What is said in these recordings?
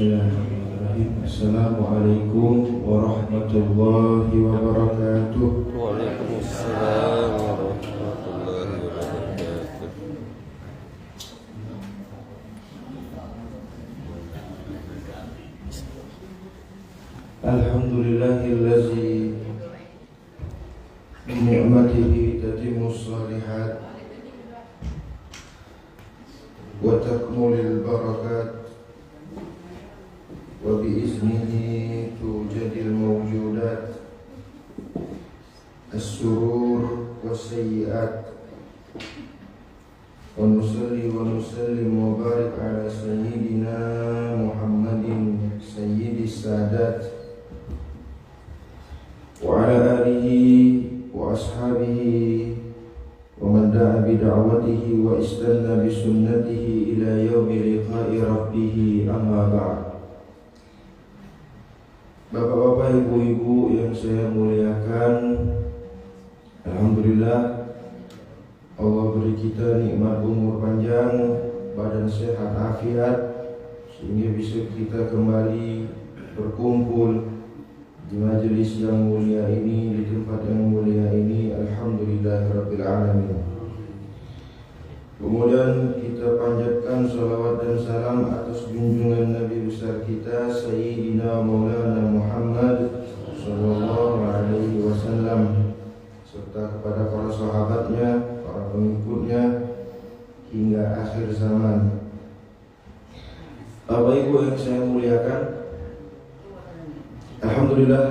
Bismillahirrahmanirrahim. Assalamualaikum warahmatullahi wabarakatuh. Waalaikumsalam warahmatullahi wabarakatuh. Alhamdulillahillazi bi ni'matihi tatimmus shalihat wa takmulul barakat wa biiznihi tujadil mawjudat as-surur was-sayyi'at wa nusalli wa nusallim wa barik ala sayyidina Muhammadin sayyidis sadat wa ala alihi wa ashabihi wa man da'a bi da'watihi wa istanna bi sunnatihi ila yaumi liqa'i rabbih, amma ba'd. Bapak-bapak, ibu-ibu yang saya muliakan, alhamdulillah Allah beri kita nikmat umur panjang, badan sehat afiat, sehingga bisa kita kembali berkumpul di majelis yang mulia ini, di tempat yang mulia ini. Alhamdulillahirabbil alamin. Kemudian kita panjatkan salawat dan salam atas junjungan Nabi besar kita Sayyidina Maulana Muhammad sallallahu alaihi wasallam, serta kepada para sahabatnya, para pengikutnya hingga akhir zaman. Bapak Ibu yang saya muliakan, alhamdulillah,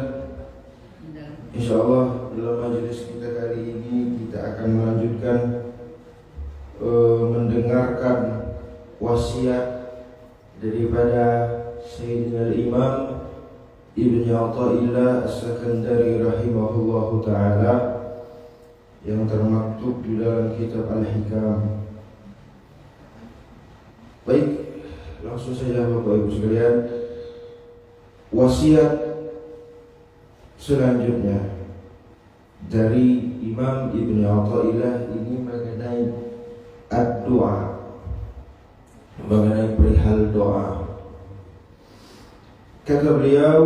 insyaallah dalam majelis kita kali ini kita akan melanjutkan mendengarkan wasiat daripada Sayyidina Imam Ibn Athaillah As-Sakandari rahimahullahu ta'ala yang termaktub di dalam kitab Al-Hikam. Baik, langsung saja Bapak Ibu sekalian, wasiat selanjutnya dari Imam Ibn Athaillah ini mengenai ad-doa, mengenai perihal doa. Kata beliau,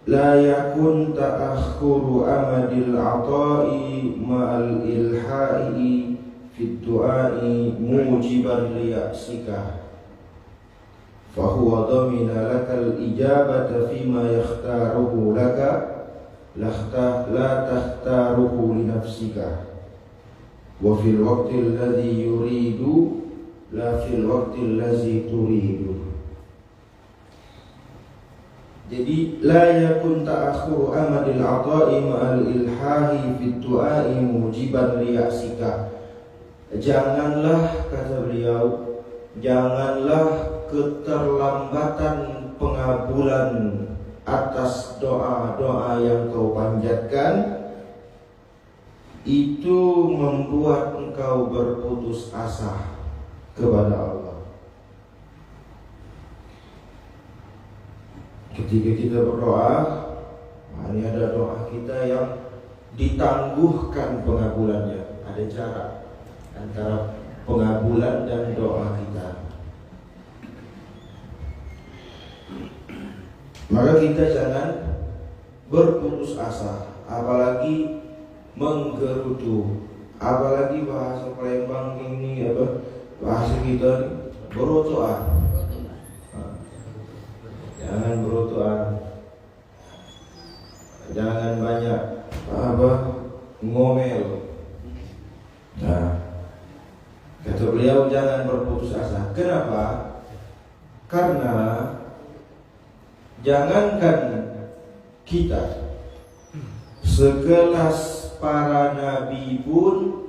la yakun ta'akhuru amadil ata'i ma'al ilha'i fid du'a'i mujiban liya'sika fahuwa dhamina lakal ijabata fima yakhtaruhu laka la takhtaruhu li nafsika wa fil waqtil ladzi yuridu la fil waqtil ladzi turidu. Jadi la yakun ta'akhuru amadil ata'i ma'al ilhahi fid du'a'i mujiban liya'sika. Janganlah, kata beliau, janganlah keterlambatan pengabulan atas doa-doa yang kau panjatkan itu membuat engkau berputus asa kepada Allah. Ketika kita berdoa, ini ada doa kita yang ditangguhkan pengabulannya. Ada jarak antara pengabulan dan doa kita. Maka kita jangan berputus asa, apalagi menggerutu, apalagi bahasa Palembang ini bahasa kita berotoan. Jangan berotoan, jangan banyak ngomel. Nah, kata beliau jangan berputus asa. Kenapa? Karena jangankan kita, sekelas para nabi pun,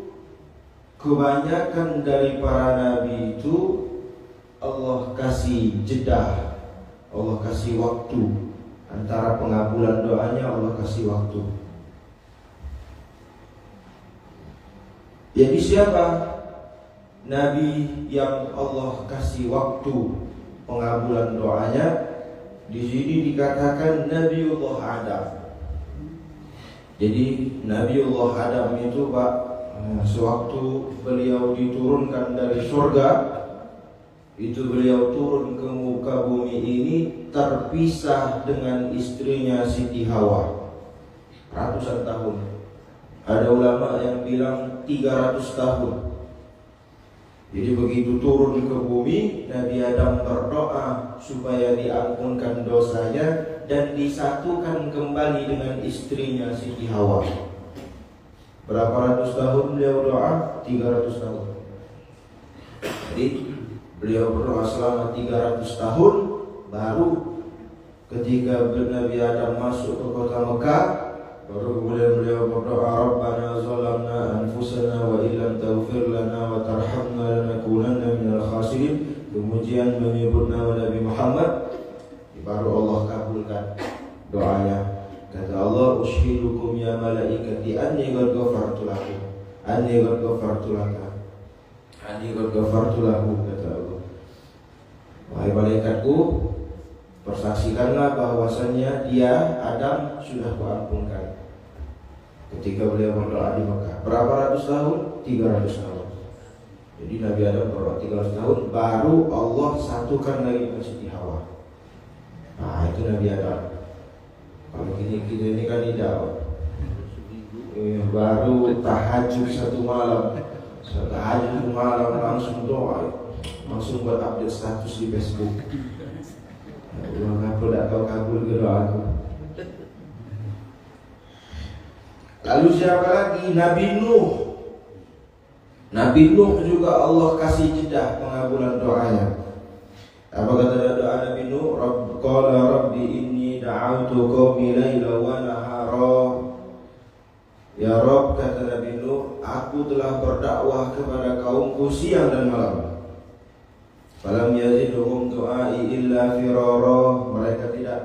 kebanyakan dari para nabi itu Allah kasih jeda, Allah kasih waktu antara pengabulan doanya, Allah kasih waktu. Jadi siapa nabi yang Allah kasih waktu pengabulan doanya? Di sini dikatakan Nabiullah Adam. Jadi Nabiullah Adam itu Pak, sewaktu beliau diturunkan dari surga, itu beliau turun ke muka bumi ini terpisah dengan istrinya Siti Hawa ratusan tahun. Ada ulama yang bilang 300 tahun. Jadi begitu turun ke bumi, Nabi Adam berdoa supaya diampunkan dosanya dan disatukan kembali dengan istrinya Siti Hawa. Berapa ratus tahun beliau doa? 300 tahun. Jadi beliau berdoa selama 300 tahun, baru ketika Nabi Adam masuk ke kota Mekah, baru kemudian beliau berdoa, Rabbana zalamna anfusana wa illam taghfir lana wa tarhamna lanakunanna minal khasirin. Kemudian menyebut nama Nabi Muhammad, baru Allah kabulkan doanya. Kata Allah, ushidukum ya malaikati anni qad ghafartu lakum. Anni qad ghafartu lakum. Anni qad ghafartu lakum, kata Allah. Wahai malaikatku, persaksikanlah bahwasannya dia Adam sudah kuampunkan. Ketika beliau berdoa di Mekah, berapa ratus tahun? 300 tahun. Jadi Nabi Adam berdoa 300 tahun, baru Allah satukan lagi dengan Siti Hawa. Nah, itu Nabi Adam. Kalau kita ini kan tidak, baru tahajud satu malam langsung doa, langsung buat update status di Facebook. Aku tak tahu kabul ke doaku. Lalu siapa lagi? Nabi Nuh. Nabi Nuh juga Allah kasih jeda pengabulan doanya. Apa kata doa Nabi Nuh? Qala rabbi inni da'autu qaumi laila wa nahara. Ya Rabb, kata Nabi Nuh, aku telah berdakwah kepada kaumku siang dan malam. Falam yazidhum du'ai illa firara. Mereka tidak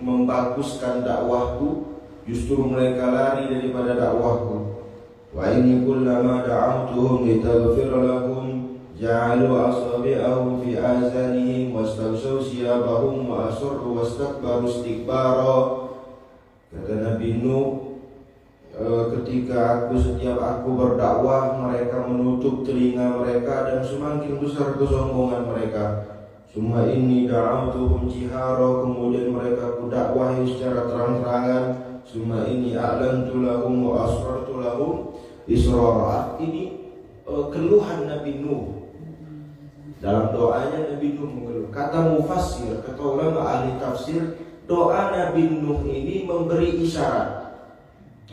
membaguskan dakwahku, justru mereka lari daripada dakwahku. Wa inni kullama da'awtuhum litaghfir lahum ja'alu asabi'ahum fi azanihim wastaghshaw siyabahum wa asarru wastakbaru istikbara. Kata Nabi Nuh, ketika setiap aku berdakwah, mereka menutup telinga mereka dan semakin besar kesombongan mereka. Summa inni da'awtuhum jihara, kemudian mereka kudakwahi secara terang-terangan. Summa inni a'lantu lahum wa asrartu lahum israra. Ini keluhan Nabi Nuh. Dalam doanya Nabi Nuh mengeluh. Kata mufassir, kata ulama ahli tafsir, doa Nabi Nuh ini memberi isyarat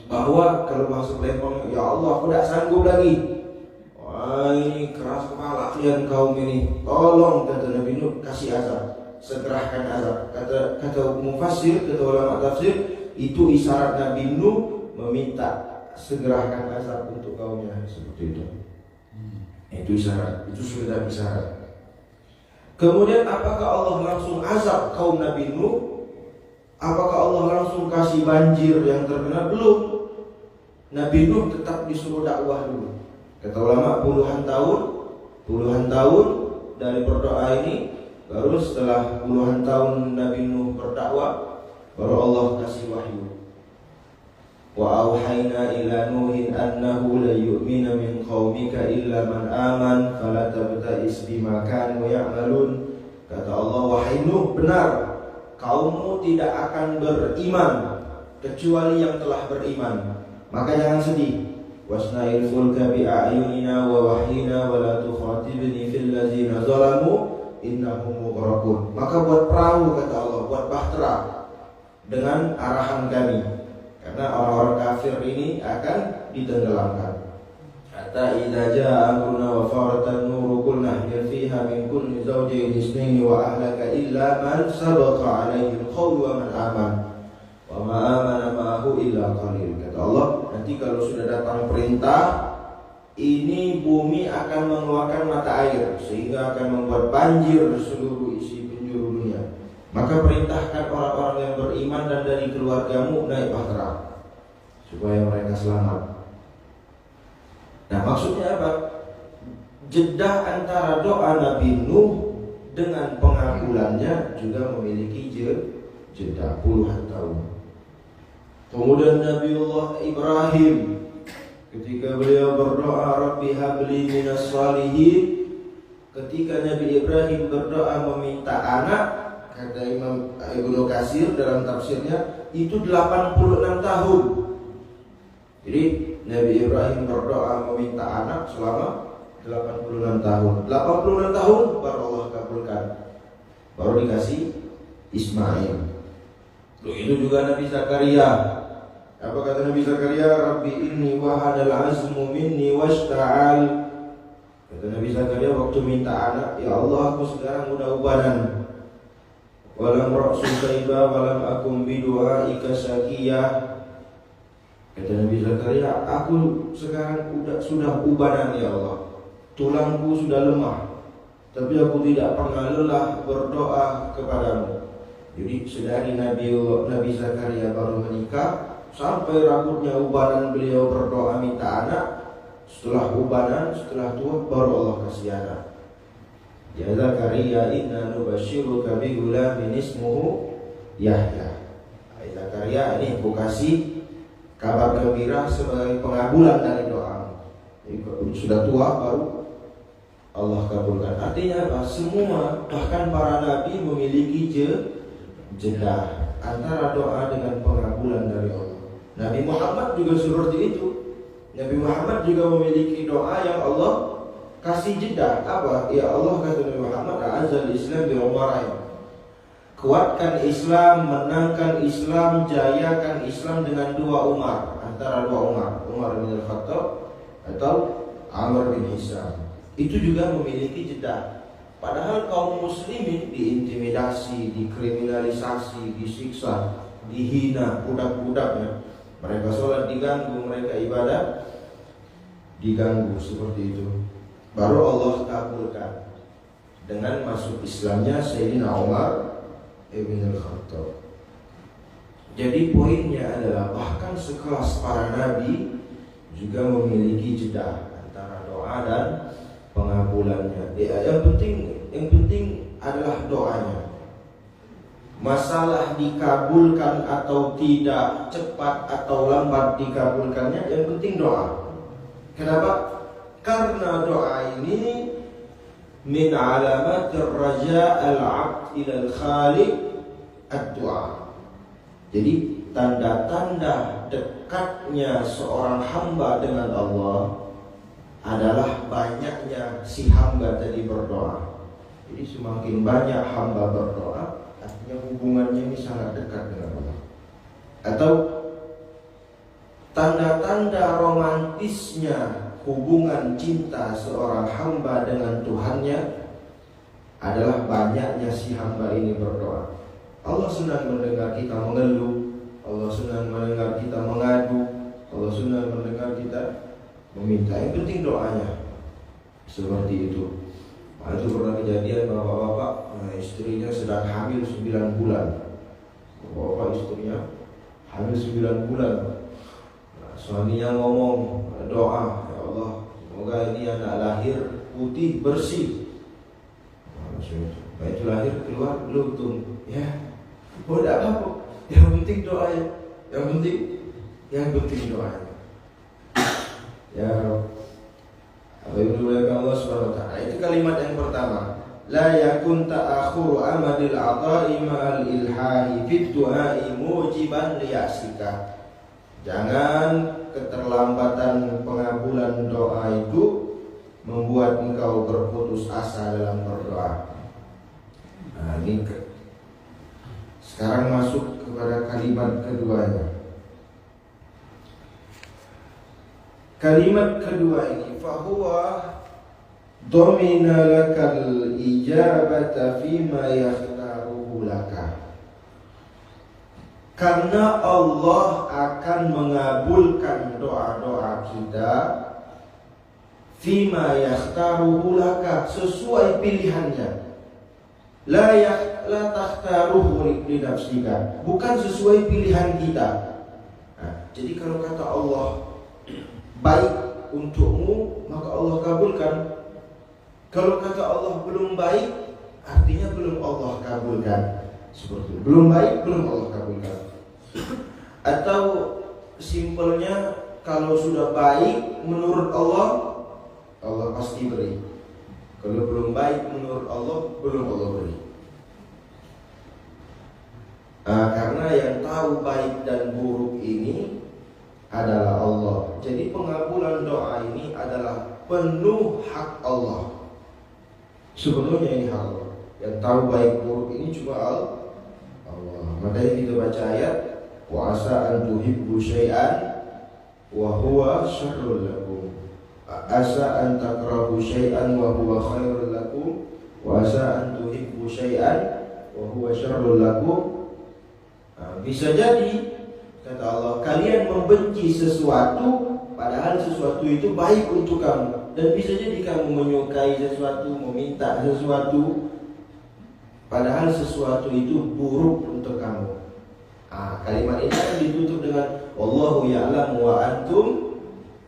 bahwa kalau masuk lempeng, ya Allah, aku tak sanggup lagi. Wah, ini keras kepala kalian kaum ini. Tolong, kata Nabi Nuh, kasih azab, segerakan azab. Kata mufassir, kata ulama tafsir, itu isyarat Nabi Nuh meminta segerakan azab untuk kaumnya, seperti itu. Itu isyarat, itu sudah isyarat. Kemudian apakah Allah langsung azab kaum Nabi Nuh? Apakah Allah langsung kasih banjir yang terkena? Belum. Nabi Nuh tetap disuruh dakwah dulu. Kata ulama puluhan tahun dari berdoa ini, baru setelah puluhan tahun Nabi Nuh berdakwah, baru Allah kasih wahyu. Wa auhayna ila Nuhin annahu la yu'mina min qaumika illa man aman fala tabta'is bima kanu ya'malun. Kata Allah, wahai Nuh, benar, kaummu tidak akan beriman kecuali yang telah beriman. Maka jangan sedih. Wasna'il fulka bi'ayunina wa wahyina wa la tukhatibni fil ladzina zalamu innahum mughraqun. Maka buat perahu, kata Allah, buat bahtera dengan arahan kami, karena orang-orang kafir ini akan ditenggelamkan. Hatta idza jaa amruna wa faratan nuru qulna hal fiha min kulli zawjayn itsnaini wa ahlaka illa man sabaqa alaihi al-qawl wa man amana wa ma amana ma'ahu illa qalil. Kata Allah, nanti kalau sudah datang perintah ini, bumi akan mengeluarkan mata air sehingga akan membuat banjir seluruh isi penjuru dunia. Maka perintahkan orang-orang yang beriman dan dari keluargamu naik bahtera supaya mereka selamat. Nah, maksudnya apa? Jeda antara doa Nabi Nuh dengan pengabulannya juga memiliki jeda puluhan tahun. Kemudian Nabiullah Ibrahim, ketika beliau berdoa, Rabbi habli minas salihin, ketika Nabi Ibrahim berdoa meminta anak, kata Imam Ibnu Katsir dalam tafsirnya, itu 86 tahun. Jadi Nabi Ibrahim berdoa meminta anak selama 86 tahun. 86 tahun baru Allah kabulkan. Baru dikasih Ismail. Itu juga Nabi Zakaria. Apa kata Nabi Zakaria? Rabbi inni wahadal azmu minni washta'al. Kata Nabi Zakaria waktu minta anak, ya Allah aku sekarang udah ubanan. Walam ra'su saiba walam akum bidu'aika syaqiyah. Kata Nabi Zakaria, aku sekarang sudah ubanan ya Allah. Tulangku sudah lemah, tapi aku tidak pernah lelah berdoa kepadamu. Jadi sedari Nabi Zakaria baru menikah sampai rambutnya ubanan beliau berdoa minta anak. Setelah ubanan, setelah tua baru Allah kasih anak. Ya Zakaria inna nubashiruka bi ghulamin ismuhu Yahya. Zakaria, ini aku kasih kabar gembira sebagai pengabulan dari doa. Sudah tua baru Allah kabulkan. Artinya apa? Semua bahkan para nabi memiliki jeda antara doa dengan pengabulan dari Allah. Nabi Muhammad juga seperti itu. Nabi Muhammad juga memiliki doa yang Allah kasih jeda. Apa? Ya Allah kata Nabi Muhammad, a'azzal Islam bi umarain. Kuatkan Islam, menangkan Islam, jayakan Islam dengan dua Umar. Antara dua Umar, Umar bin Al-Khattab atau Amr bin Hisam. Itu juga memiliki jeda. Padahal kaum muslimin diintimidasi, dikriminalisasi, disiksa, dihina, budak-budaknya. Mereka sholat diganggu, mereka ibadah diganggu, seperti itu. Baru Allah kabulkan dengan masuk Islamnya Sayyidina Umar ibn Al-Khattab. Jadi poinnya adalah bahkan sekelas para nabi juga memiliki jeda antara doa dan pengabulannya. Yang penting adalah doanya. Masalah dikabulkan atau tidak, cepat atau lambat dikabulkannya, yang penting doa. Kenapa? Karena doa ini min alamat raja al-'abd ila al-khaliq ad-du'a. Jadi tanda-tanda dekatnya seorang hamba dengan Allah adalah banyaknya si hamba tadi berdoa. Jadi semakin banyak hamba berdoa, artinya hubungannya ini sangat dekat dengan Allah. Atau tanda-tanda romantisnya hubungan cinta seorang hamba dengan Tuhannya adalah banyaknya si hamba ini berdoa. Allah senang mendengar kita mengeluh, Allah senang mendengar kita mengadu, Allah senang mendengar kita meminta. Yang penting doanya. Seperti itu. Itu pernah kejadian bapak-bapak, istrinya sedang hamil 9 bulan. Bapak istrinya hamil 9 bulan. Suaminya ngomong doa, ya Allah, semoga ini anak lahir putih bersih. Itu lahir keluar lutung, ya. Oh, tidak apa-apa. Yang penting doanya. Yang penting doanya. Ya Rabb. Allah Subhanahu wa ta'ala. Itu kalimat yang pertama. La yakun ta'akhuru amadil ata'i ma'al ilhahi fit du'ai mujiban liyasika. Jangan keterlambatan pengabulan doa itu membuat engkau berputus asa dalam berdoa. Nah, ini sekarang masuk kepada kalimat keduanya. Kalimat kedua ini, fahuwa domina lakal ijabata fima yakhtaruhu laka. Karena Allah akan mengabulkan doa-doa kita fima yakhtaruhu laka, sesuai pilihannya. La takhtaruhu li nafsika, bukan sesuai pilihan kita. Nah, jadi kalau kata Allah baik untukmu, maka Allah kabulkan. Kalau kata Allah belum baik, artinya belum Allah kabulkan. Seperti itu. Belum baik, belum Allah kabulkan. Atau simpelnya, kalau sudah baik menurut Allah, Allah pasti beri. Kalau belum baik menurut Allah, belum Allah beri. Karena yang tahu baik dan buruk ini adalah Allah. Jadi pengabulan doa ini adalah penuh hak Allah. Sebenarnya ini hak Allah. Yang tahu baik buruk ini cuma Allah. Makanya kita baca ayat, wa asa an tuhibbu syai'an wa huwa syarrul lakum. Asa an takrahu syai'an wa huwa khairul lakum. Wa asa an tuhibbu syai'an wa huwa syarrul lakum. Bisa jadi kata Allah, kalian membenci sesuatu padahal sesuatu itu baik untuk kamu. Dan bisa jadi kamu menyukai sesuatu, meminta sesuatu padahal sesuatu itu buruk untuk kamu. Kalimat ini kan ditutup dengan Allahu ya'lamu wa antum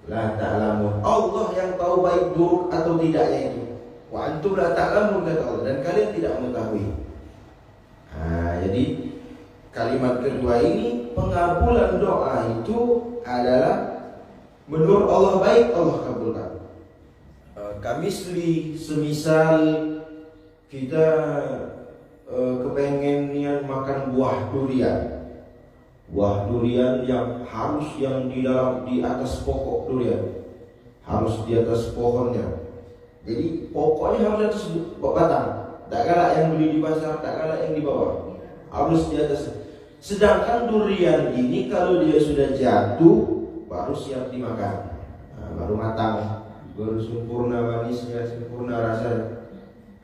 la ta'lamun. Allah yang tahu baik buruk atau tidaknya itu. Wa antum la ta'lamun kata Allah, dan kalian tidak mengetahui. Jadi kalimat kedua ini, pengabulan doa itu adalah menurut Allah baik, Allah kabulkan. Semisal kita kepengen makan buah durian. Buah durian yang harus di atas pokok durian. Harus di atas pohonnya. Jadi pokoknya harus di atas batang. Tak kalah yang beli di pasar, tak kalah yang di bawah. Harus di atas. Sedangkan durian ini kalau dia sudah jatuh baru siap dimakan, baru matang, baru sempurna manisnya, sempurna rasanya.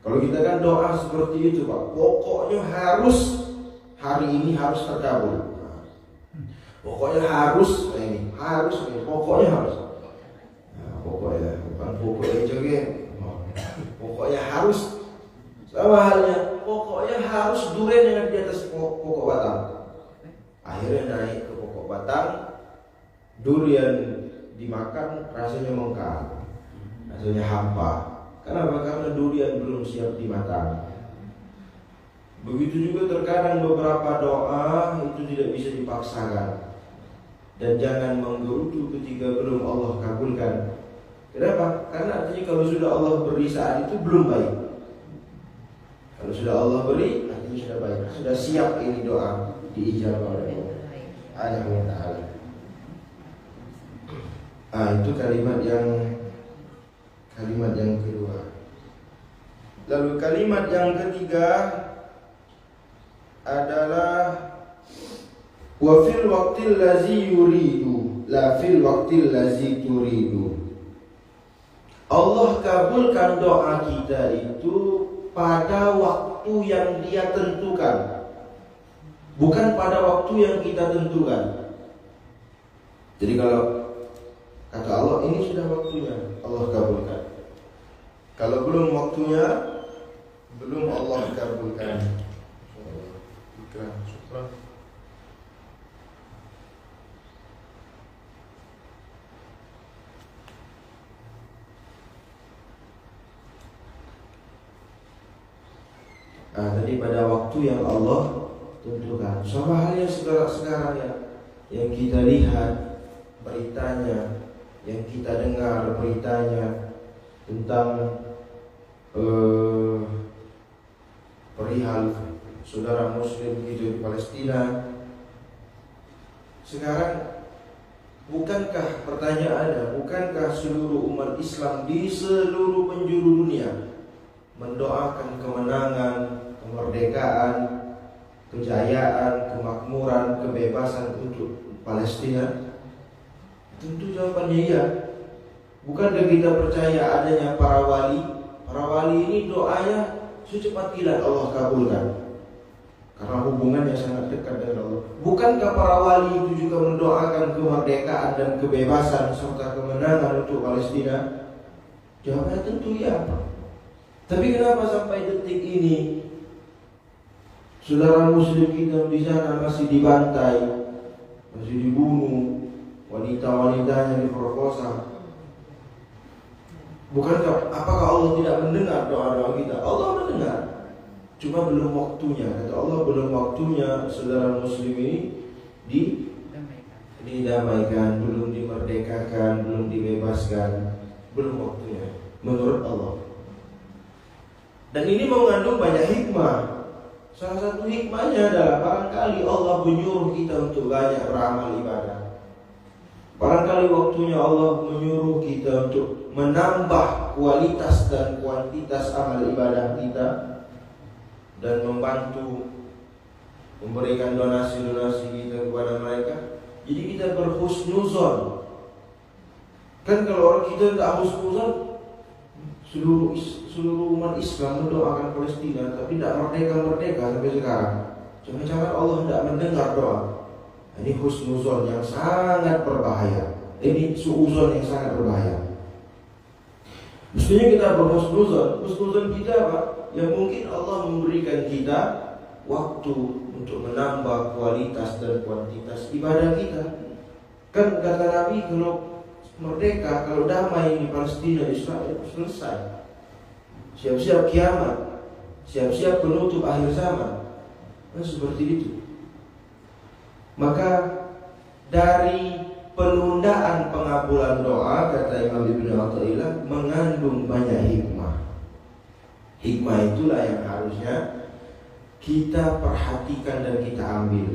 Kalau kita kan doa seperti itu Pak, pokoknya harus hari ini harus terkabul. Pokoknya harus ini, pokoknya harus. Pokoknya bukan pokoknya juga, pokoknya harus. Sama halnya, pokoknya harus durian yang di atas pokok batang. Akhirnya naik ke pokok batang, durian dimakan rasanya mengkal, rasanya hampa. Kenapa? Karena durian belum siap dimakan. Begitu juga terkadang beberapa doa itu tidak bisa dipaksakan. Dan jangan menggerutu ketika belum Allah kabulkan. Kenapa? Karena artinya kalau sudah Allah beri saat itu belum baik. Kalau sudah Allah beri, artinya sudah baik, sudah siap ini doa diijabah oleh Allah Subhanahu wa ta'ala. Itu kalimat yang kedua. Lalu kalimat yang ketiga adalah wa fil waqtil ladzi yuridu la fil waqtil ladzi turidu. Allah kabulkan doa kita itu pada waktu yang Dia tentukan, bukan pada waktu yang kita tentukan. Jadi kalau kata Allah ini sudah waktunya, Allah kabulkan. Kalau belum waktunya, belum Allah kabulkan. Syukran. Tadi pada waktu yang Allah tentukan. Sama halnya sekarang yang kita lihat beritanya, yang kita dengar beritanya tentang perihal saudara Muslim hidup di Palestina. Sekarang bukankah pertanyaannya, bukankah seluruh umat Islam di seluruh penjuru dunia mendoakan kemenangan, kemerdekaan, kejayaan, kemakmuran, kebebasan untuk Palestina? Tentu jawabannya iya. Bukankah kita percaya adanya para wali? Para wali ini doanya secepat kilat Allah kabulkan, karena hubungannya sangat dekat dengan Allah. Bukankah para wali itu juga mendoakan kemerdekaan dan kebebasan serta kemenangan untuk Palestina? Jawabannya tentu iya. Tapi kenapa sampai detik ini saudara Muslim kita di sana masih dibantai, masih dibunuh, wanita-wanitanya diperkosa? Bukankah, apakah Allah tidak mendengar doa-doa kita? Allah mendengar, cuma belum waktunya. Kata Allah, belum waktunya saudara Muslim ini didamaikan, belum dimerdekakan, belum dibebaskan, belum waktunya menurut Allah. Dan ini mengandung banyak hikmah. Salah satu hikmahnya adalah barangkali Allah menyuruh kita untuk banyak beramal ibadah. Barangkali waktunya Allah menyuruh kita untuk menambah kualitas dan kuantitas amal ibadah kita, dan membantu memberikan donasi-donasi kita kepada mereka. Jadi kita berhusnuzon. Kan kalau orang kita tidak husnuzon, seluruh umat Islam mendoakan Palestina, tapi tidak merdeka sampai sekarang. Jangan-jangan Allah tidak mendengar doa. Ini husnuzon yang sangat berbahaya. Ini suuzon yang sangat berbahaya. Mestinya kita berhusnuzon. Husnuzon kita apa? Yang mungkin Allah memberikan kita waktu untuk menambah kualitas dan kuantitas ibadah kita. Kan kata Nabi, kalau merdeka, kalau damai di Palestina, Israel, selesai. Siap-siap kiamat, siap-siap penutup akhir zaman. Nah, seperti itu. Maka dari penundaan pengabulan doa, kata Imam Ibn Athaillah, mengandung banyak hikmah. Hikmah itulah yang harusnya kita perhatikan dan kita ambil.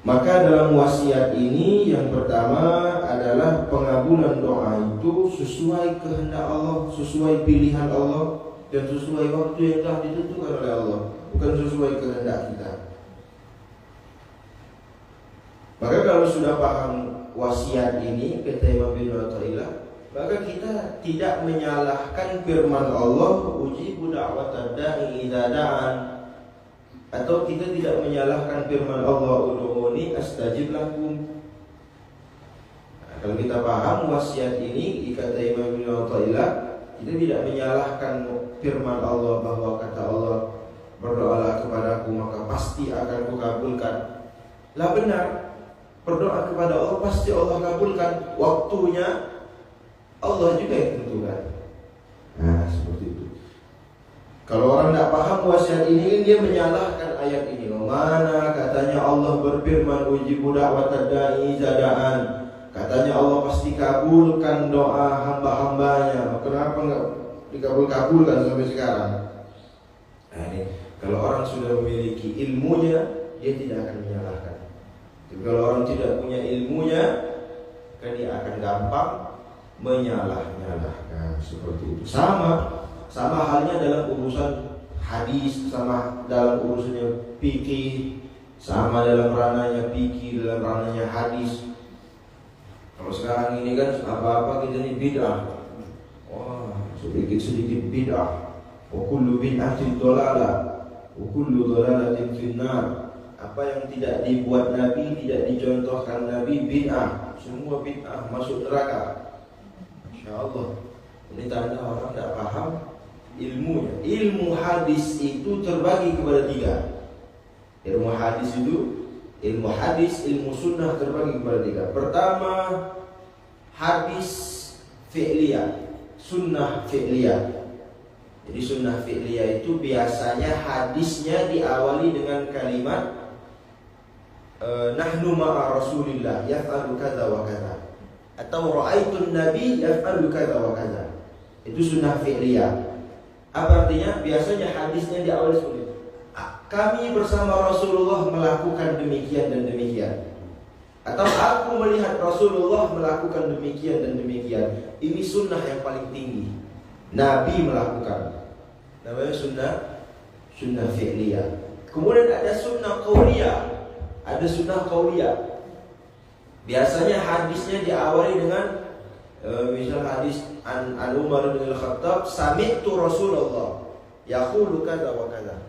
Maka dalam wasiat ini yang pertama adalah pengabulan doa itu sesuai kehendak Allah, sesuai pilihan Allah, dan sesuai waktu yang telah ditentukan oleh Allah, bukan sesuai kehendak kita. Maka kalau sudah paham wasiat ini, kata Imam Ibn Athaillah, maka kita tidak menyalahkan firman Allah, ujibu da'watad da'i idza da'an, atau kita tidak menyalahkan firman Allah, ud'uni astajib lakum. Nah, kalau kita paham wasiat ini, kata Imam Ibn Athaillah, kita tidak menyalahkan firman Allah bahwa kata Allah, berdoalah kepadaku maka pasti akan kukabulkan. Lah benar, berdoa kepada Allah pasti Allah kabulkan. Waktunya Allah juga yang tentukan. Nah, seperti itu. Kalau orang tidak paham wasiat ini, dia menyalahkan ayat ini. Mana katanya Allah berfirman, ujibu da'watad da'i idza da'an. Katanya Allah pasti kabulkan doa hamba-hambanya. Kenapa enggak dikabulkan sampai sekarang? Nah, ini kalau orang sudah memiliki ilmunya, dia tidak akan menyalahkan. Tapi kalau orang tidak punya ilmunya, kan dia akan gampang menyalah-nyalahkan. Seperti itu. Sama halnya dalam urusan hadis, sama dalam urusannya fikih, sama dalam ranahnya fikih, dalam ranahnya hadis. Kalau sekarang ini kan apa-apa kita ini bid'ah. Wah, sedikit bid'ah. Wa kullu bid'atin dhalalah, wa kullu dhalalatin finnar. Apa yang tidak dibuat Nabi, tidak dicontohkan Nabi, bid'ah. Semua bid'ah masuk neraka. Insyaallah. Ini tanda orang tidak paham ilmunya. Ilmu hadis itu terbagi kepada 3. Ilmu hadis, ilmu sunnah terbagi kepada 3. Pertama, hadis fi'liyah, sunnah fi'liyah. Jadi sunnah fi'liyah itu biasanya hadisnya diawali dengan kalimat nahnu ma'a Rasulillah yaf'alu kadza wa kadza, atau ra'aitun nabi yaf'alu kadza wa kadza. Itu sunnah fi'liyah. Apa artinya? Biasanya hadisnya diawali seperti itu. Kami bersama Rasulullah melakukan demikian dan demikian. Atau aku melihat Rasulullah melakukan demikian dan demikian. Ini sunnah yang paling tinggi. Nabi melakukan. Namanya sunnah fi'liyah. Kemudian ada sunnah qauliyah. Biasanya hadisnya diawali dengan misal hadis an Umar bin Al-Khattab, sami'tu Rasulullah yaqulu kadza wa kadza.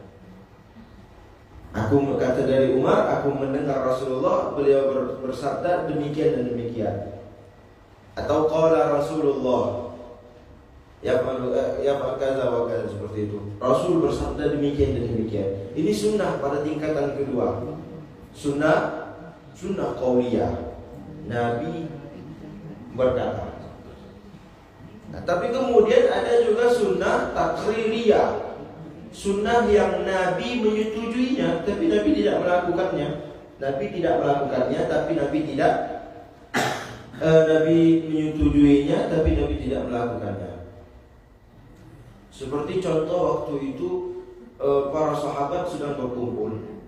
Aku berkata dari Umar, aku mendengar Rasulullah beliau bersabda demikian dan demikian. Atau qala Rasulullah yaf'al kadza wa kadza, seperti itu. Rasul bersabda demikian dan demikian. Ini sunnah pada tingkatan kedua. Sunnah qauliyah. Nabi berkata. Nah, tapi kemudian ada juga sunnah takririyah. Sunnah yang Nabi menyetujuinya, tapi Nabi tidak melakukannya. Tapi Nabi tidak Nabi menyetujuinya, tapi Nabi tidak melakukannya. Seperti contoh waktu itu para sahabat sedang berkumpul.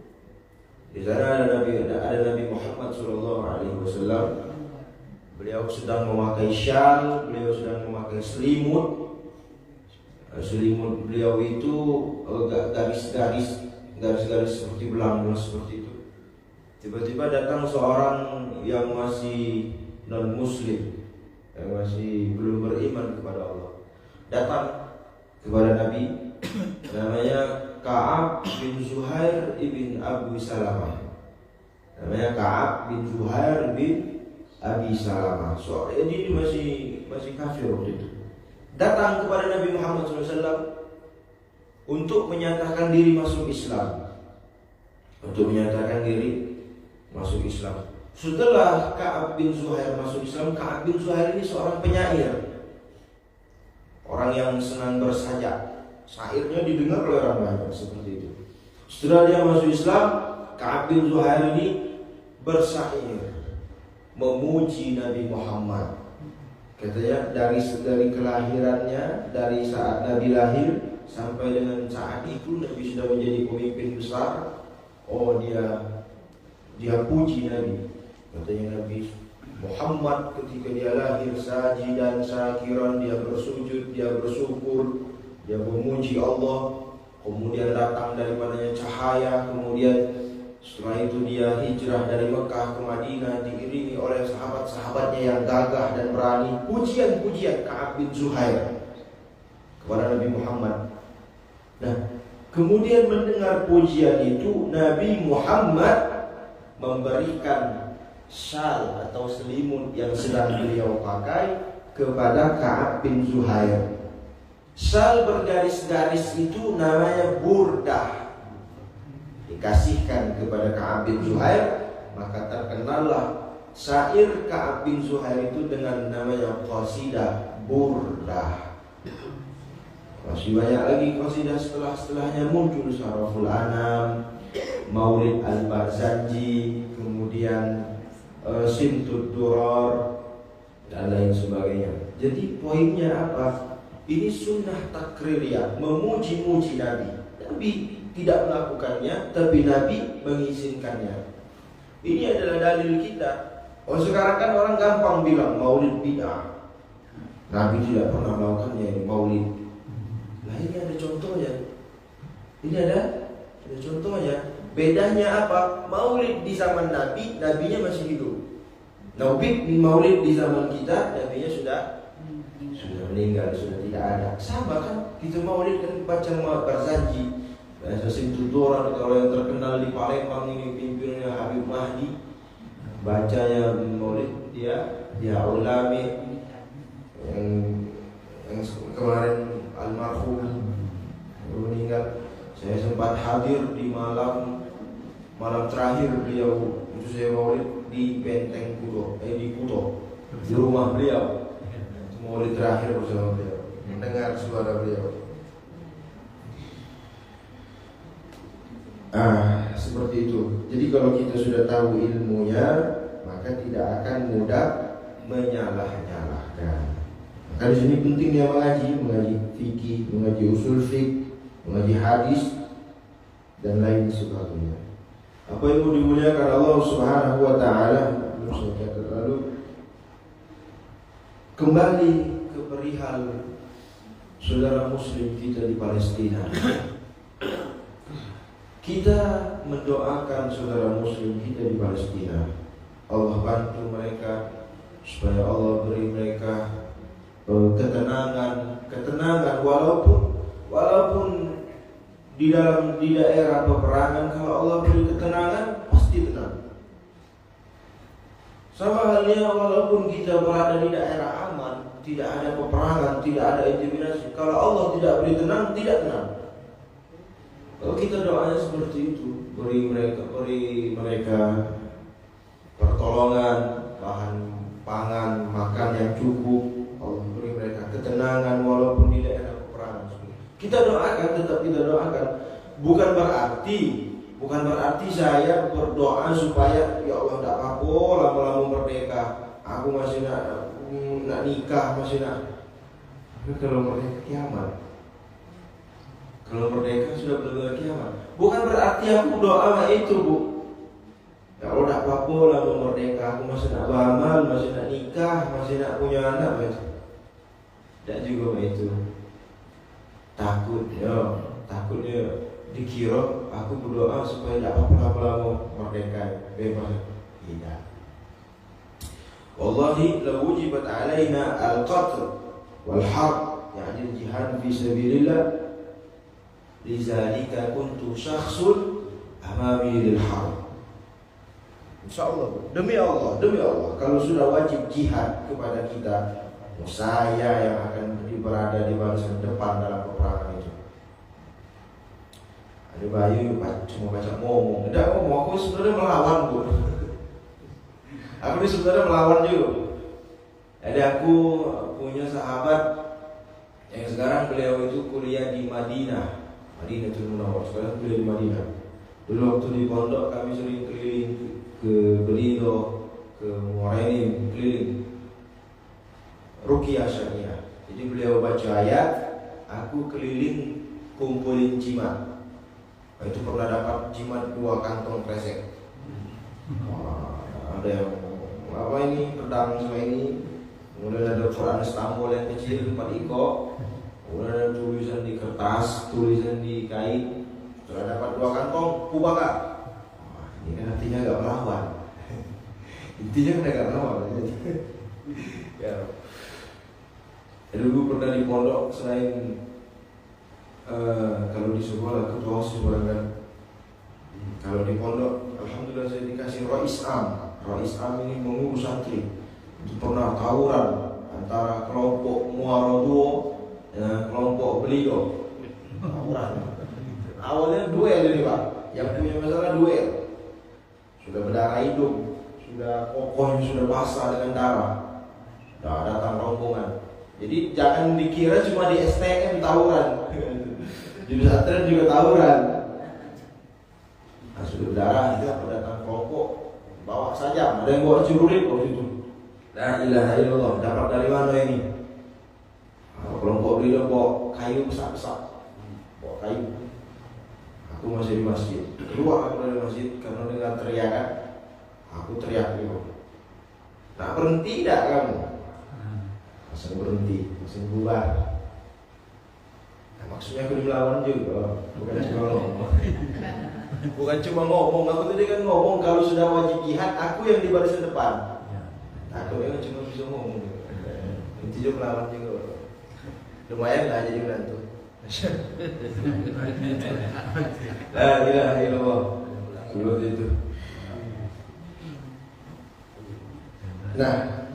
Di sana ada Nabi Muhammad SAW. Beliau sedang memakai syal, beliau sedang memakai selimut. Selimut beliau itu garis-garis seperti belang seperti itu. Tiba-tiba datang seorang yang masih non-muslim, yang masih belum beriman kepada Allah, datang kepada Nabi, namanya Ka'ab bin Zuhair ibn Abi Salamah. Namanya Ka'ab bin Zuhair bin Abi Salamah. Soalnya dia masih kafir waktu itu. Datang kepada Nabi Muhammad SAW untuk menyatakan diri masuk Islam. Setelah Ka'ab bin Zuhair masuk Islam, Ka'ab bin Zuhair ini seorang penyair, orang yang senang bersajak. Syairnya didengar oleh orang banyak seperti itu. Setelah dia masuk Islam, Ka'ab bin Zuhair ini bersyair memuji Nabi Muhammad. Katanya dari kelahirannya, dari saat Nabi lahir sampai dengan saat itu Nabi sudah menjadi pemimpin besar. Oh, dia puji Nabi. Katanya Nabi Muhammad ketika dia lahir sajidan syakiran, dia bersujud, dia bersyukur, dia memuji Allah. Kemudian datang daripadanya cahaya. Kemudian setelah itu dia hijrah dari Mekah ke Madinah, diiringi oleh sahabat-sahabatnya yang gagah dan berani. Pujian-pujian Ka'ab bin Zuhair kepada Nabi Muhammad. Nah, kemudian mendengar pujian itu, Nabi Muhammad memberikan syal atau selimut yang sedang beliau pakai kepada Ka'ab bin Zuhair. Syal bergaris-garis itu namanya burdah, dikasihkan kepada Ka'ab bin Zuhair. Maka terkenallah syair Ka'ab bin Zuhair itu dengan namanya qasidah burdah. Masih banyak lagi qasidah setelahnya muncul, Syaraful Anam, Maulid Al-Barzanji, kemudian Simtud Durar, dan lain sebagainya. Jadi poinnya apa? Ini sunnah takririah, memuji-muji Nabi. Nabi tidak melakukannya, tapi Nabi mengizinkannya. Ini adalah dalil kita. Oh, sekarang kan orang gampang bilang maulid bid'ah. Nabi tidak pernah melakukannya, ini maulid. Nah, ini ada contohnya. Ini ada contohnya. Bedanya apa? Maulid di zaman Nabi, Nabinya masih hidup. Maulid di zaman kita, Nabinya sudah meninggal, sudah tidak ada. Sama kan? Kita maulid kan baca Barzanji, Simtud Durar. Kalau yang terkenal di Palembang ini pimpinannya Habib Mahdi, bacanya maulid dia ulami yang kemarin almarhum meninggal. Saya sempat hadir di malam terakhir beliau itu. Saya maulid di Benteng Kuto, di Kuto, di rumah beliau. Maulid terakhir bersama beliau, mendengar suara beliau. Seperti itu. Jadi kalau kita sudah tahu ilmunya, maka tidak akan mudah menyalah-nyalahkan. Maka di sini pentingnya mengaji fikih, mengaji usul fikih, mengaji hadis, dan lain sebagainya. Apa yang dimuliakan Allah Subhanahu wa taala, lalu kembali ke perihal saudara muslim kita di Palestina. Kita mendoakan saudara muslim kita di Palestina, Allah bantu mereka supaya Allah beri mereka ketenangan walaupun di daerah peperangan. Kalau Allah beri ketenangan, pasti tenang. Sama halnya walaupun kita berada di daerah aman, tidak ada peperangan, tidak ada intimidasi, kalau Allah tidak beri tenang, tidak tenang. Kalau kita doanya seperti itu, beri mereka pertolongan, bahan pangan, makan yang cukup, Allah beri mereka ketenangan walaupun di daerah peperangan. Kita doakan, tetap kita doakan. Bukan berarti saya berdoa supaya ya Allah tidak apa-apa lama-lama merdeka. aku masih nak nikah, masih nak. Tapi kalau merdeka kiamat. Kalau merdeka sudah benar-benar kiamat. Bukan berarti aku doa sama itu, Bu. Ya Allah, tak apa-apa lah merdeka. Aku masih nak beramal, masih nak nikah, masih nak punya anak. Tak juga itu. Takutnya dikira aku berdoa supaya tak apa-apa lama merdeka, bebas. Tidak. Wallahi law wujibat alaina al-qatl wal harb, yani jihad fi sabilillah, lizalika kuntu syakhsun amami lil harb. Insyaallah, demi Allah, kalau sudah wajib jihad kepada kita, saya yang akan berada di barisan depan dalam peperangan itu. Ada Bayu cuma baca ngomong, tidak ngomong, aku sebenarnya melawan, Bu. Aku ini sebenarnya melawan juga. Jadi aku punya sahabat yang sekarang beliau itu kuliah di Madinah itu Munawwar. Sekarang kuliah di Madinah. Dulu waktu di pondok kami sering keliling ke Belido, ke Muareni, keliling Ruqyah Syariah. Jadi beliau baca ayat, aku keliling kumpulin jimat. Itu pernah dapat jimat 2 kantong kresek. Ada yang apa ini, pedang semua ini. Kemudian ada Quran Istanbul yang kecil 4 iko. Kemudian ada tulisan di kertas, tulisan di kain. Sudah dapat 2 kantong, ku bakar. Ini kan artinya agak melawan. Intinya kan agak melawan. Ya. Dulu pernah di pondok, selain kalau di sekolah ketua OSIS barangkali. Kalau di pondok, alhamdulillah saya dikasih Rois Am. Rois Am ini mengurus santri. Itu pernah tawuran antara kelompok Muarodo dengan kelompok Belido. Tawuran. Awalnya duel ini, Pak. Yang punya masalah duel. Sudah berdarah hidung, sudah kokohnya sudah basah dengan darah. Dah datang rombongan. Jadi jangan dikira cuma di STM tawuran. Di pesantren juga tawuran. Nah, sudah berdarah, dia datang kelompok bawa saja. Ada yang bawa celurit waktu itu. La ilaha illallah. Dapat dari mana ini? Kelompok Belido bawa kayu besar-besar. Bawa kayu. Aku masih di masjid. Keluar aku dari masjid karena dengan teriakan. Aku teriak juga. Tak berhenti tak kamu? Langsung berhenti, langsung bubar. Nah, maksudnya aku dilawan juga, bukan cuma ngomong. Bukan cuma ngomong. Aku tadi kan ngomong kalau sudah wajib jihad, aku yang di barisan depan. Aku kan cuma bisa ngomong. Inti juga melawan juga. Lumayan lah jadi menantu. La ilaha illallah. Seperti itu. Nah,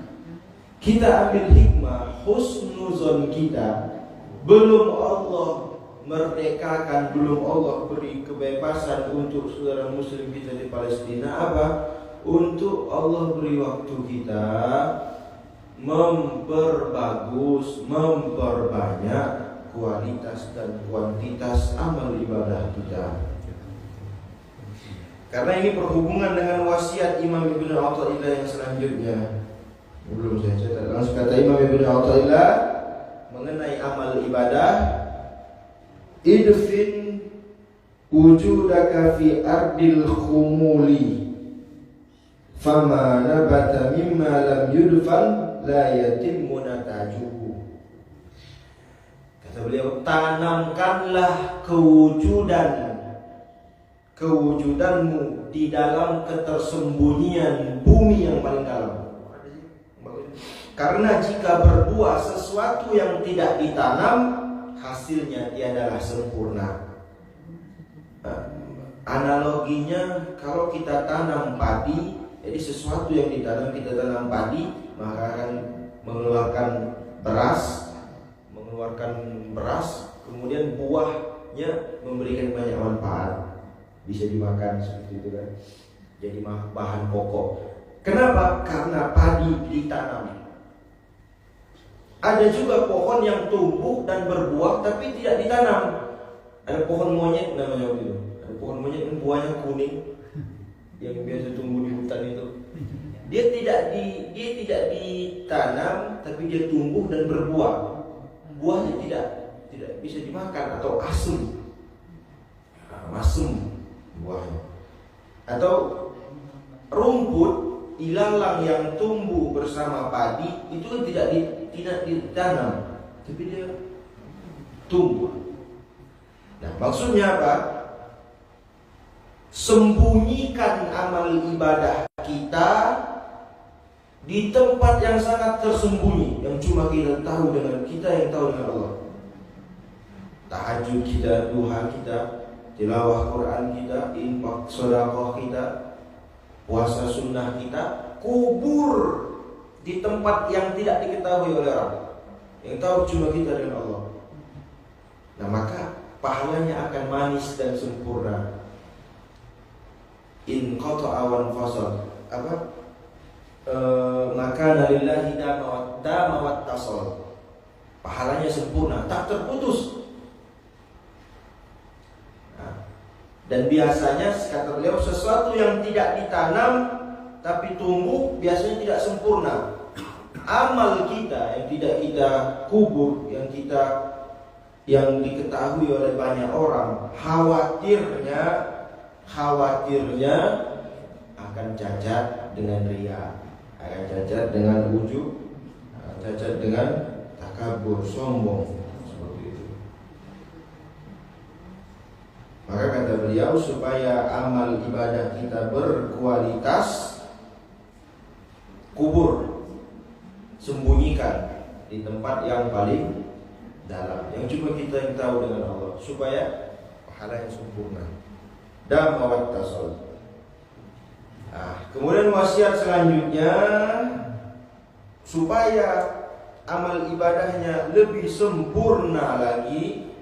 kita ambil hikmah husnuzon kita. Belum Allah merdekakan, belum Allah beri kebebasan untuk saudara muslim kita di Palestina. Apa? Untuk Allah beri waktu kita memperbagus, memperbanyak kualitas dan kuantitas amal ibadah kita. Karena ini berhubungan dengan wasiat Imam Ibn Athaillah yang selanjutnya. Belum saya catat. Langsung kata Imam Ibn Athaillah mengenai amal ibadah, idfin wujudaka fi ardil khumuli, fama nabata mimma lam yudfan la yatimmu natajuhu. Kata beliau, tanamkanlah kewujudanmu di dalam ketersembunyian bumi yang paling dalam. Karena jika berbuah sesuatu yang tidak ditanam, hasilnya tiadalah sempurna. Analoginya kalau kita tanam padi, jadi sesuatu yang ditanam, kita tanam padi, maka akan mengeluarkan beras, kemudian buahnya memberikan banyak manfaat, bisa dimakan seperti itu kan, jadi bahan pokok. Kenapa? Karena padi ditanam. Ada juga pohon yang tumbuh dan berbuah tapi tidak ditanam. Ada pohon monyet namanya itu. Ada pohon monyet yang buahnya kuning. yang biasa tumbuh di hutan itu. Dia tidak ditanam, tapi dia tumbuh dan berbuah. Buahnya tidak bisa dimakan atau asem. Masem buahnya. Atau rumput ilalang yang tumbuh bersama padi itu kan tidak ditanam, tapi dia tumbuh. Nah, maksudnya apa? Sembunyikan amal ibadah kita di tempat yang sangat tersembunyi, yang cuma kita tahu dengan kita yang tahu dengan Allah. Tahajud kita, duha kita, tilawah Quran kita, infak sedekah kita, puasa sunnah kita, kubur di tempat yang tidak diketahui oleh orang. Yang tahu cuma kita dengan Allah. Nah, maka pahalanya akan manis dan sempurna. In qata'a wan fasal. Apa? Maka lillahi dama wattasal. Pahalanya sempurna, tak terputus. Nah, dan biasanya kata beliau, sesuatu yang tidak ditanam tapi tumbuh biasanya tidak sempurna. Amal kita yang tidak kita kubur, yang diketahui oleh banyak orang, khawatirnya akan cacat dengan riya, akan cacat dengan ujub, akan cacat dengan takabur, sombong, seperti itu. Maka kata beliau, supaya amal ibadah kita berkualitas, kubur, sembunyikan di tempat yang paling dalam, yang cuma kita yang tahu dengan Allah, supaya pahala yang sempurna. Dan mawattasal. Nah, kemudian wasiat selanjutnya, supaya amal ibadahnya lebih sempurna lagi,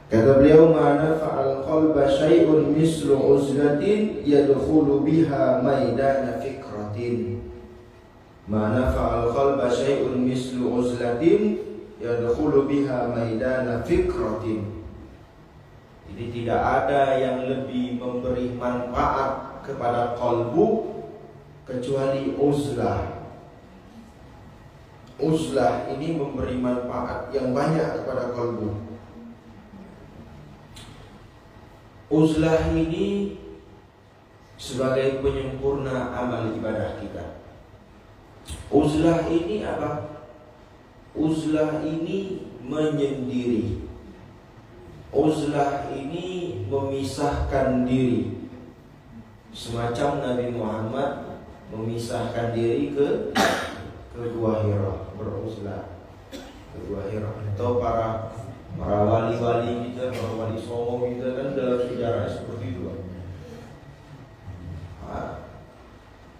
kata beliau, mana fa'al qalba syai'un mislu uzlatin yadkhulu biha maidana fikratin. Mana fa'al qalba syai'un mislu uzlatin yadkhulu biha maidana fikratin. Jadi tidak ada yang lebih memberi manfaat kepada qalbu kecuali uzlah. Uzlah ini memberi manfaat yang banyak kepada qalbu. Uzlah ini sebagai penyempurna amal ibadah kita. Uzlah ini apa? Uzlah ini menyendiri. Uzlah ini memisahkan diri. Semacam Nabi Muhammad memisahkan diri ke Gua Hira, beruzlah ke Gua Hira. Atau para wali-wali kita, para wali songo kita kan dalam sejarah seperti itu.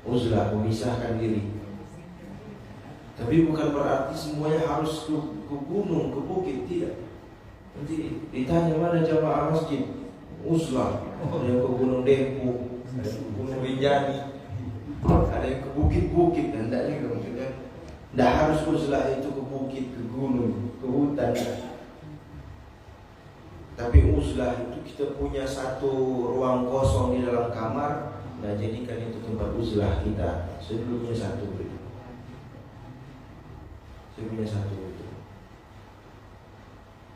Uzlah, memisahkan diri. Tapi bukan berarti semuanya harus ke gunung, ke bukit, tidak. Nanti ditanya mana jamaah masjid, uzlah. Ada yang ke Gunung Dempu, ada yang ke Gunung Rinjani, ada yang ke bukit-bukit. Hendaknya maksudnya tidak harus uzlah itu ke bukit, ke gunung, ke hutan. Tapi uzlah itu kita punya satu ruang kosong di dalam kamar, nah jadikan itu tempat uzlah kita. Sebelumnya satu itu. Sebelumnya satu itu.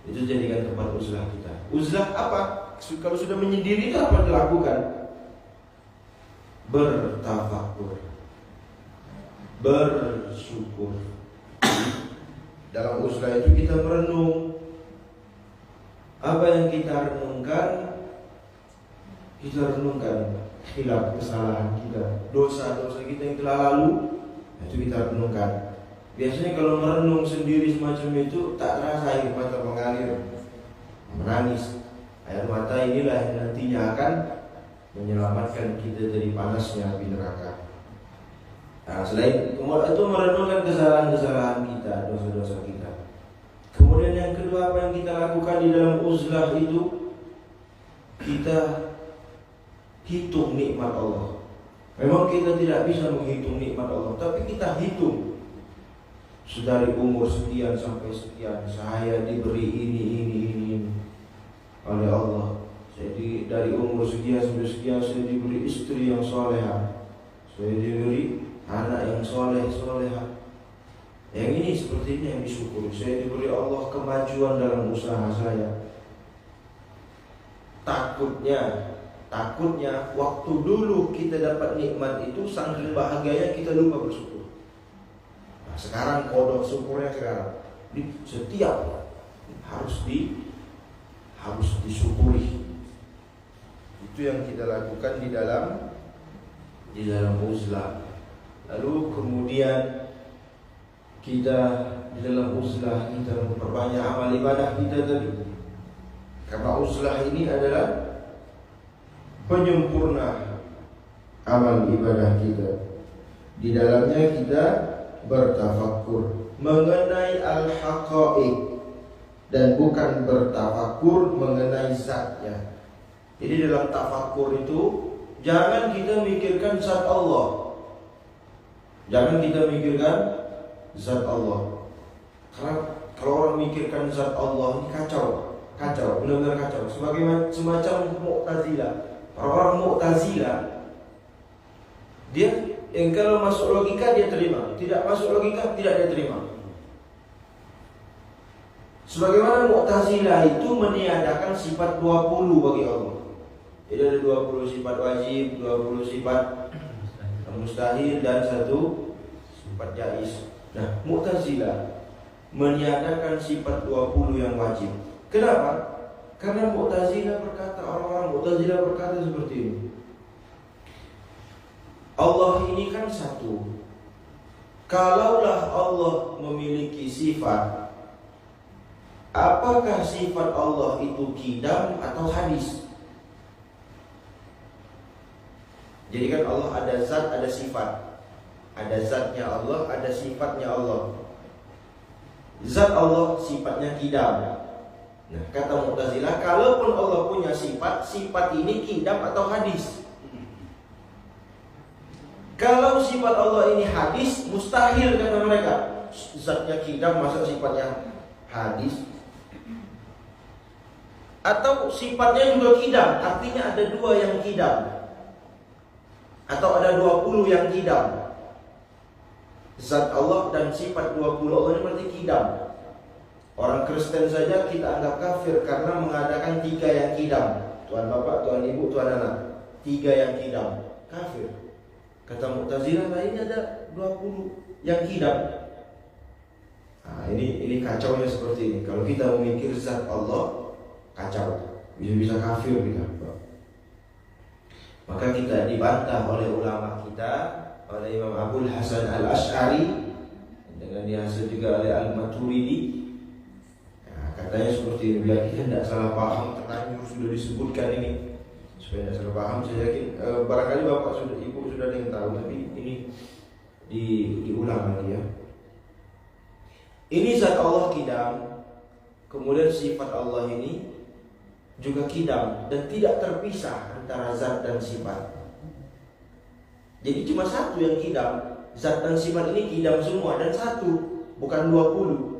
Itu jadikan tempat uzlah kita. Uzlah apa? Kalau sudah menyendiri itu apa dilakukan? Bertafakur, bersyukur. Dalam uzlah itu kita merenung. Apa yang kita renungkan? Kita renungkan khilaf, kesalahan kita, dosa-dosa kita yang telah lalu. Itu kita renungkan. Biasanya kalau merenung sendiri semacam itu, tak terasa air mata mengalir, menangis. Air mata inilah yang nantinya akan menyelamatkan kita dari panasnya api neraka. Nah, selain itu merenungkan kesalahan-kesalahan kita, dosa-dosa kita. Kemudian yang kedua, apa yang kita lakukan di dalam uzlah itu, kita hitung nikmat Allah. Memang kita tidak bisa menghitung nikmat Allah, tapi kita hitung. Dari umur sekian sampai sekian, saya diberi ini oleh Allah. Saya dari umur sekian sampai sekian saya diberi istri yang soleha, saya diberi anak yang soleha. Yang ini seperti ini yang disyukuri. Saya diberi Allah kemajuan dalam usaha saya. Takutnya waktu dulu kita dapat nikmat itu saking bahagianya kita lupa bersyukur. Nah, sekarang kodok syukurnya sekarang di setiap harus disyukuri. Itu yang kita lakukan di dalam uzlah. Lalu kemudian kita di dalam uzlah kita memperbanyak amal ibadah kita tadi. Karena uzlah ini adalah penyempurna amal ibadah kita. Di dalamnya kita bertafakkur mengenai al-haqaiq dan bukan bertafakkur mengenai zatnya. Jadi dalam tafakkur itu jangan kita mikirkan zat Allah. Jangan kita mikirkan zat Allah. Karena kalau orang mikirkan zat Allah ini kacau, benar-benar kacau. Semacam Mu'tazilah. Orang-orang Mu'tazilah dia yang kalau masuk logika dia terima, tidak masuk logika tidak dia terima. Sebagaimana Mu'tazilah itu meniadakan sifat 20 bagi Allah. Jadi ada 20 sifat wajib, 20 sifat mustahil dan 1 sifat jaiz. Nah, Mu'tazilah meniadakan sifat 20 yang wajib. Kenapa? Karena orang-orang Mu'tazilah berkata seperti ini. Allah ini kan satu. Kalaulah Allah memiliki sifat, apakah sifat Allah itu qidam atau hadis? Jadi kan Allah ada zat, ada sifat. Ada zatnya Allah, ada sifatnya Allah. Zat Allah sifatnya qidam. Nah, kata Mu'tazilah, kalaupun Allah punya sifat, sifat ini qidam atau hadis. Kalau sifat Allah ini hadis, mustahil kata mereka. Zatnya qidam, masa sifatnya hadis? Atau sifatnya juga qidam, artinya ada 2 yang qidam. Atau ada 20 yang qidam. Zat Allah dan sifat 20 Allah ini berarti qidam. Orang Kristen saja kita anggap kafir karena mengadakan 3 yang qidam. Tuhan Bapak, Tuhan Ibu, Tuhan Anak. 3 yang qidam, kafir. Kata Mu'tazilah lainnya ada 20 yang qidam. Nah, ini kacaunya seperti ini. Kalau kita memikir zat Allah, kacau. Bisa-bisa kafir kita. Maka kita dibantah oleh ulama kita, oleh Imam Abul Hasan Al-Asy'ari, dengan dihasil juga oleh Al-Maturidi. Katanya seperti ini, biar kita tidak salah paham. Terlanjur sudah disebutkan ini supaya tidak salah paham. Saya yakin barangkali bapak sudah, ibu sudah ada yang tahu, tapi ini diulang lagi ya. Ini zat Allah qidam, kemudian sifat Allah ini juga qidam dan tidak terpisah antara zat dan sifat. Jadi cuma satu yang qidam, zat dan sifat ini qidam semua dan satu, bukan 20.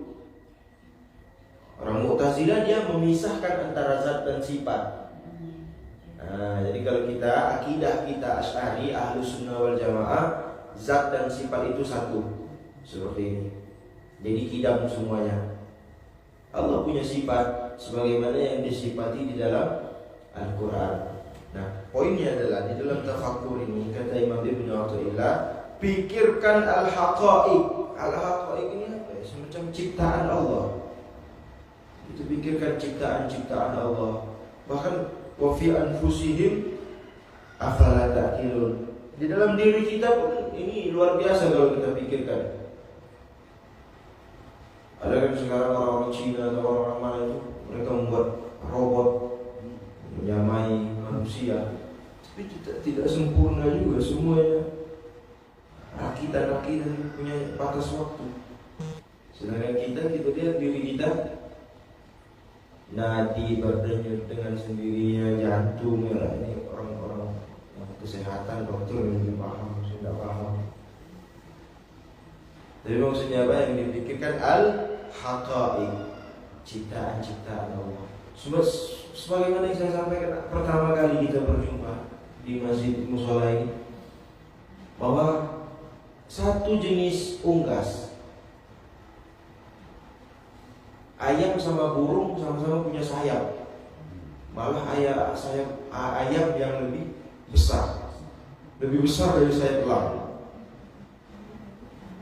Orang Mu'tazilah dia memisahkan antara zat dan sifat. Nah, jadi kalau kita akidah kita Asy'ari Ahlus Sunnah wal Jamaah, zat dan sifat itu satu. Seperti ini. Jadi qidam semuanya. Allah punya sifat sebagaimana yang disifati di dalam Al-Qur'an. Nah, poinnya adalah di dalam tafakkur ini kata Imam Ibnu Athaillah, pikirkan al-haqaiq. Al-haqaiq ini apa ya? Semacam ciptaan Allah. Itu pikirkan ciptaan-ciptaan Allah. Bahkan wa fi anfusihim afala ta'qilun. Di dalam diri kita pun ini luar biasa kalau kita pikirkan. Ada kan sekarang orang-orang Cina atau orang-orang mana itu, mereka membuat robot menyamai manusia, tapi tidak sempurna juga semuanya. Rakitan punya batas waktu. Sedangkan kita lihat diri kita, nadi berdenyut dengan sendirinya, jantung ya. Ini orang-orang kesehatan, dokter yang lebih paham, saya tidak paham. Jadi maksudnya apa yang dipikirkan al-haqaiq, ciptaan-ciptaan Allah. Semua sebagaimana yang saya sampaikan pertama kali kita berjumpa di masjid musola ini, bahwa satu jenis unggas, ayam sama burung sama-sama punya sayap. Malah ayam yang lebih besar dari sayap elang.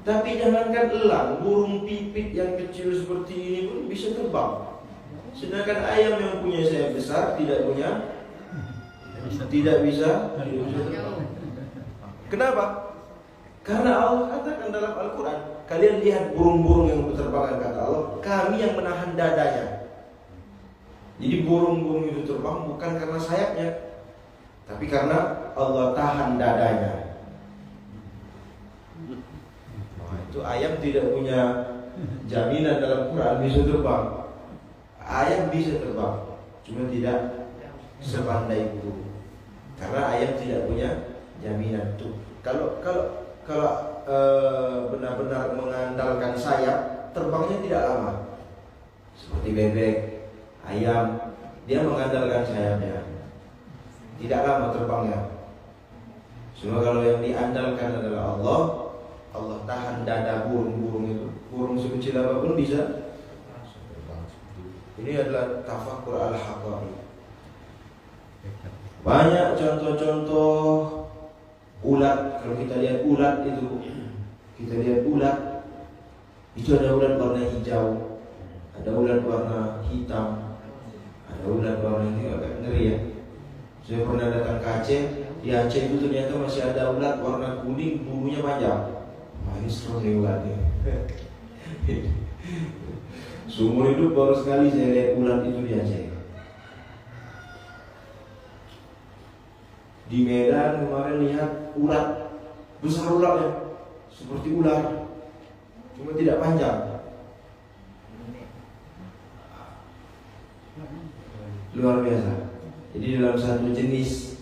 Tapi jangankan elang, burung pipit yang kecil seperti ini pun bisa terbang. Sedangkan ayam yang punya sayap besar tidak bisa terbang. Kenapa? Karena Allah katakan dalam Al-Quran, kalian lihat burung-burung yang berterbangan, kata Allah, kami yang menahan dadanya. Jadi burung-burung itu terbang bukan karena sayapnya, tapi karena Allah tahan dadanya. Itu ayam tidak punya jaminan dalam Quran bisa terbang. Ayam bisa terbang, cuma tidak sepandai burung. Karena ayam tidak punya jaminan tuh. Kalau benar-benar mengandalkan sayap, terbangnya tidak lama. Seperti bebek, ayam, dia mengandalkan sayapnya, tidak lama terbangnya. Cuma kalau yang diandalkan adalah Allah, Allah tahan dada burung-burung itu. Burung sekecil apapun bisa. Ini adalah tafakkur al-haqaiq. Banyak contoh-contoh ulat. Kalau kita lihat ulat itu, ada ulat warna hijau, ada ulat warna hitam, ada ulat warna ini agak ngeri ya. Saya pernah datang ke Aceh. Di Aceh itu ternyata masih ada ulat warna kuning, bulunya panjang. Wah, ini seru nih ulatnya. Seumur hidup baru sekali saya lihat ulat itu di Aceh. Di Medan kemarin lihat ulat, besar ulatnya, seperti ular, cuma tidak panjang. Luar biasa. Jadi dalam satu jenis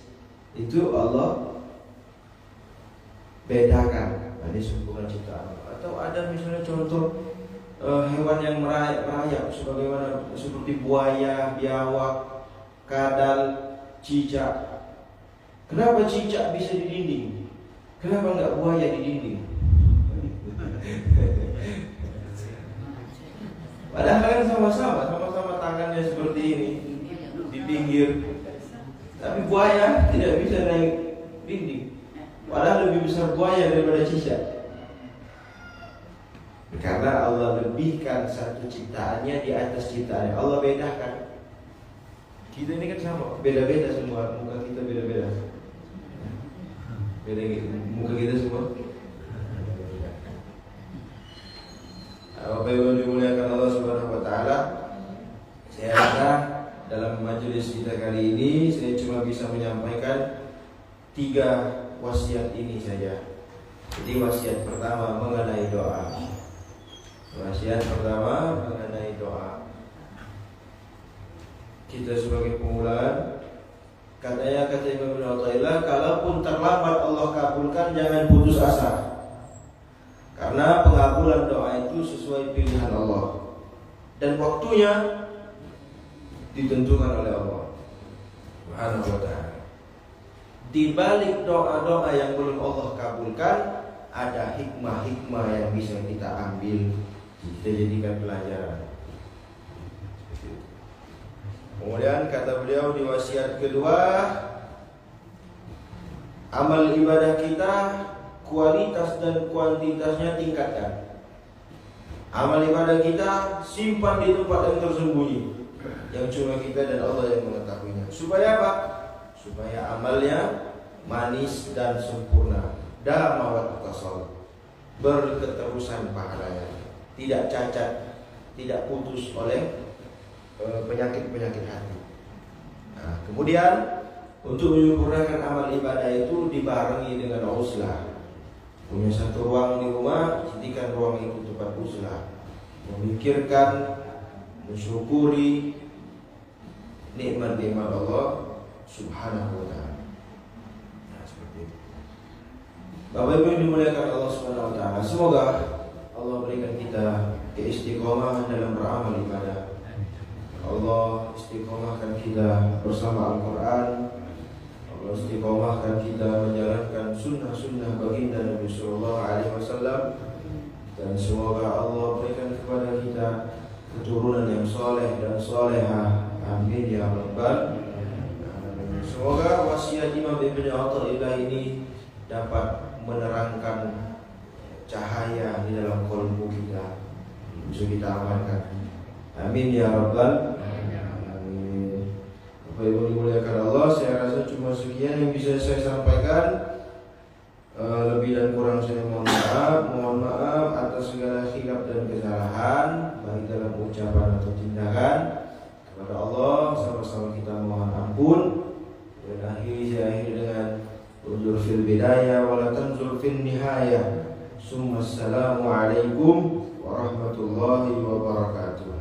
itu Allah bedakan. Ada sempurna ciptaan. Atau ada misalnya contoh hewan yang merayap sebagaimana seperti buaya, biawak, kadal, cicak. Kenapa cicak bisa di dinding? Kenapa enggak buaya di dinding? Padahal kan sama-sama tangannya seperti ini di pinggir. Tapi buaya tidak bisa naik dinding. Padahal lebih besar buaya daripada cicak. Karena Allah lebihkan satu ciptaannya di atas ciptaannya. Allah bedakan. Kita ini kan sama, beda-beda semua. Muka kita beda-beda. Beda gitu. Muka kita semua. Bapak Ibu dimuliakan Allah Subhanahu wa taala. Saya rasa dalam majelis kita kali ini saya cuma bisa menyampaikan 3 wasiat ini saja. Jadi wasiat pertama mengenai doa. Wasiat pertama mengenai doa. Kita sebagai pemula, kata Imam Ibn Athaillah, kalaupun terlambat Allah kabulkan, jangan putus asa. Karena pengabulan doa itu sesuai pilihan Allah dan waktunya ditentukan oleh Allah Subhanahu wa ta'ala. Di balik doa-doa yang belum Allah kabulkan, ada hikmah-hikmah yang bisa kita ambil, kita jadikan pelajaran. Kemudian kata beliau di wasiat kedua, amal ibadah kita kualitas dan kuantitasnya tingkatkan. Amal ibadah kita simpan di tempat yang tersembunyi, yang cuma kita dan Allah yang mengetahuinya. Supaya apa? Supaya amalnya manis dan sempurna. Damawat tasawuf, berketerusan pahalanya, tidak cacat, tidak putus oleh penyakit-penyakit hati. Nah, kemudian untuk menyempurnakan amal ibadah itu dibarengi dengan uzlah. Punya satu ruang di rumah, jadikan ruang itu tempat uzlah. Memikirkan, mensyukuri nikmat-nikmat Allah Subhanahu wa ta'ala. Nah, seperti itu. Bapak Ibu yang dimuliakan Allah Subhanahu wa ta'ala, semoga Allah berikan kita keistiqomahan dalam beramal ibadah. Allah istiqomahkan kita bersama Al-Quran. Allah istiqomahkan kita menjalankan sunnah-sunnah baginda Nabi Sallallahu Alaihi Wasallam. Dan semoga Allah berikan kepada kita keturunan yang soleh dan solehah. Amin ya rabbal alamin. Semoga wasiat Imam Ibn Athaillah ini dapat menerangkan cahaya di dalam kolbu kita, bisa kita amalkan. Amin ya rabbal alamin. Bapak Ibu dimuliakan Allah, saya rasa cuma sekian yang bisa saya sampaikan. Lebih dan kurang saya mohon maaf atas segala khilaf dan kesalahan, baik dalam ucapan atau tindakan. Kepada Allah sama-sama kita mohon ampun. Dan saya akhiri dengan unzur fil bidayah wa la tanzur fil nihayah. Summa assalamu alaikum warahmatullahi wabarakatuh.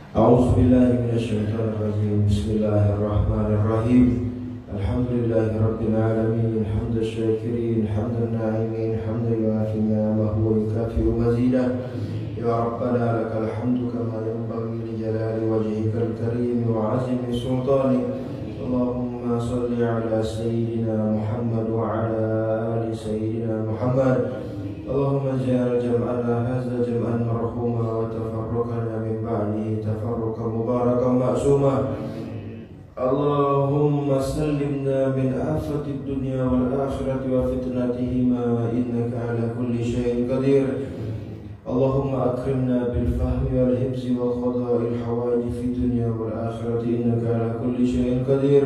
A'udzubillahi minasyaitonirrajim. Bismillahirrahmanirrahim. Alhamdulillahirabbil alamin, hamdan syakirin, hamdan na'imin, hamdan yuafi ni'amahu wa yukafi'u mazidah. Ya Rabbana lakal hamdu kama yanbaghi li jalali wajhikal karim wa 'azimi sultanik. Allahumma shalli ala sayyidina Muhammad wa ala ali sayyidina Muhammad. Allahumma ja'al jam'ana hadza jam'an marhuma wa tafarraqana min ba'dihi tafarruqan mubarakan ma'suma. Allahumma sallimna min afatid dunya wal akhirati wa fitnatihima innaka ala kulli syai'in qadir. Allahumma akrimna bil fahmi wal hifzi wa qada'il hawaij fid dunya wal akhirati innaka ala kulli syai'in qadir.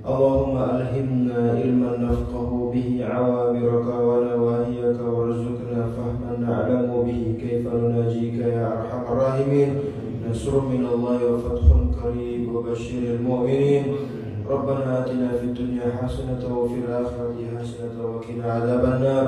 Allahumma alhimna ilman nafqahu bihi awamiraka wa nawahiyaka warzuqna fahman na'lamu bihi kaifa nunajika ya arhamar rahimin. Nasrun minallahi wa fathun qarib wa basyiril mu'minin. Rabbana atina fid dunya hasanatan wa fil akhirati hasanatan wa qina adzabannar.